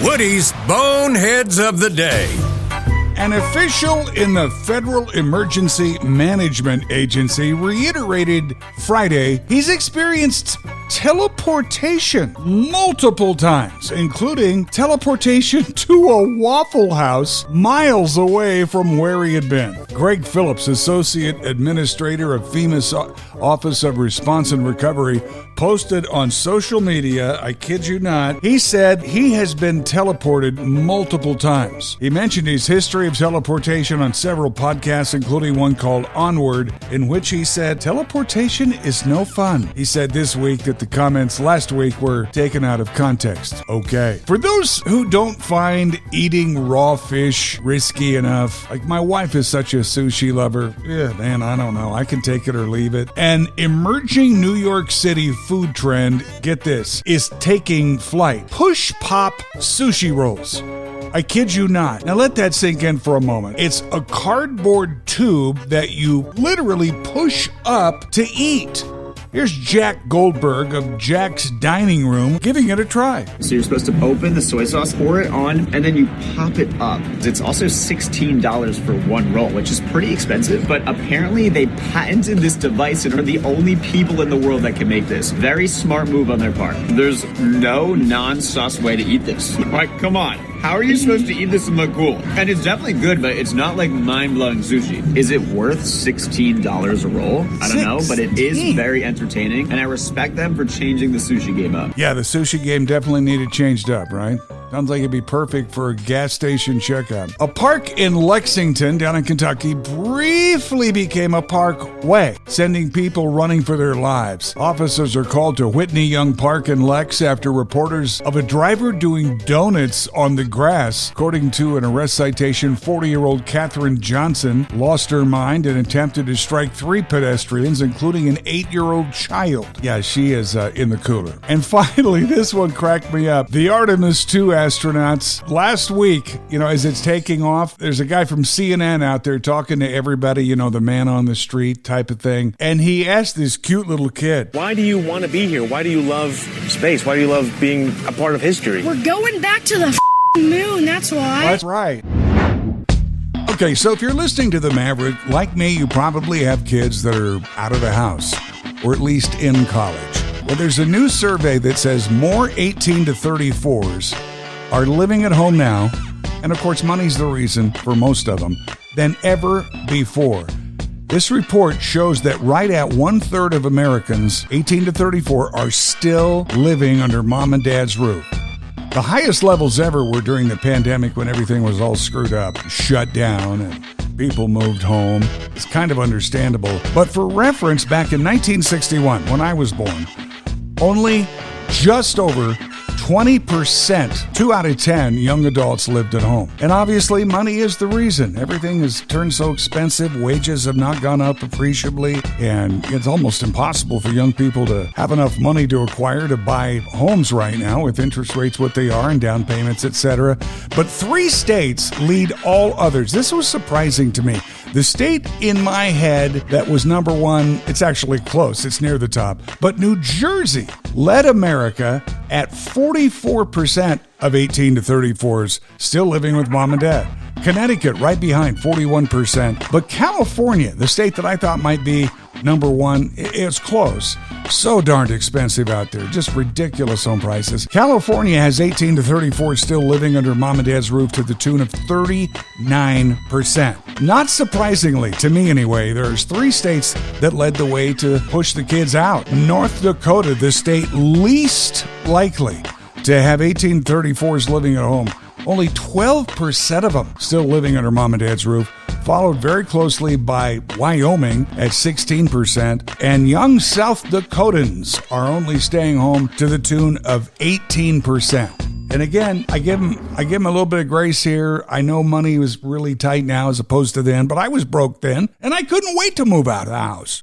Woody's Boneheads of the Day. An official in the Federal Emergency Management Agency reiterated Friday he's experienced teleportation multiple times, including teleportation to a Waffle House miles away from where he had been. Greg Phillips, Associate Administrator of FEMA's Office of Response and Recovery, posted on social media, I kid you not, he said he has been teleported multiple times. He mentioned his history of teleportation on several podcasts, including one called Onward, in which he said teleportation is no fun. He said this week that the comments last week were taken out of context. Okay. For those who don't find eating raw fish risky enough, like my wife is such a sushi lover, man, I don't know. I can take it or leave it. An emerging New York City food trend, get this, is taking flight. Push pop sushi rolls. I kid you not. Now let that sink in for a moment. It's a cardboard tube that you literally push up to eat. Here's Jack Goldberg of Jack's Dining Room giving it a try. So you're supposed to open the soy sauce, pour it on, and then you pop it up. It's also $16 for one roll, which is pretty expensive, but apparently they patented this device and are the only people in the world that can make this. Very smart move on their part. There's no non-sauce way to eat this. Like, come on. How are you supposed to eat this and look cool? And it's definitely good, but it's not like mind-blowing sushi. Is it worth $16 a roll? I don't know, but it is very entertaining, and I respect them for changing the sushi game up. Yeah, the sushi game definitely needed changed up, right? Sounds like it'd be perfect for a gas station checkout. A park in Lexington, down in Kentucky, briefly became a parkway, sending people running for their lives. Officers are called to Whitney Young Park in Lex after reporters of a driver doing donuts on the grass. According to an arrest citation, 40-year-old Katherine Johnson lost her mind and attempted to strike 3 pedestrians, including an 8-year-old child. Yeah, she is in the cooler. And finally, this one cracked me up. The Artemis II astronauts last week, as it's taking off, there's a guy from CNN out there talking to everybody, the man on the street type of thing. And he asked this cute little kid, why do you want to be here? Why do you love space? Why do you love being a part of history? We're going back to the moon, that's why. That's right. Okay, so if you're listening to The Maverick, like me, you probably have kids that are out of the house, or at least in college. Well, there's a new survey that says more 18 to 34s are living at home now, and of course money's the reason for most of them, than ever before. This report shows that right at 1/3 of Americans 18 to 34 are still living under mom and dad's roof. The highest levels ever were during the pandemic when everything was all screwed up, shut down, and people moved home. It's kind of understandable. But for reference, back in 1961, when I was born, only just over 20%, 2 out of 10 young adults lived at home. And obviously, money is the reason. Everything has turned so expensive. Wages have not gone up appreciably. And it's almost impossible for young people to have enough money to acquire to buy homes right now with interest rates what they are and down payments, etc. But 3 states lead all others. This was surprising to me. The state in my head that was number 1, it's actually close. It's near the top. But New Jersey led America at 44% of 18 to 34s still living with mom and dad. Connecticut right behind, 41%. But California, the state that I thought might be number 1, it's close. So darned expensive out there. Just ridiculous home prices. California has 18 to 34 still living under mom and dad's roof to the tune of 39%. Not surprisingly, to me anyway, there's 3 states that led the way to push the kids out. North Dakota, the state least likely to have 18 to 34s living at home. Only 12% of them still living under mom and dad's roof, followed very closely by Wyoming at 16%, and young South Dakotans are only staying home to the tune of 18%. And again, I give them a little bit of grace here. I know money was really tight now as opposed to then, but I was broke then, and I couldn't wait to move out of the house.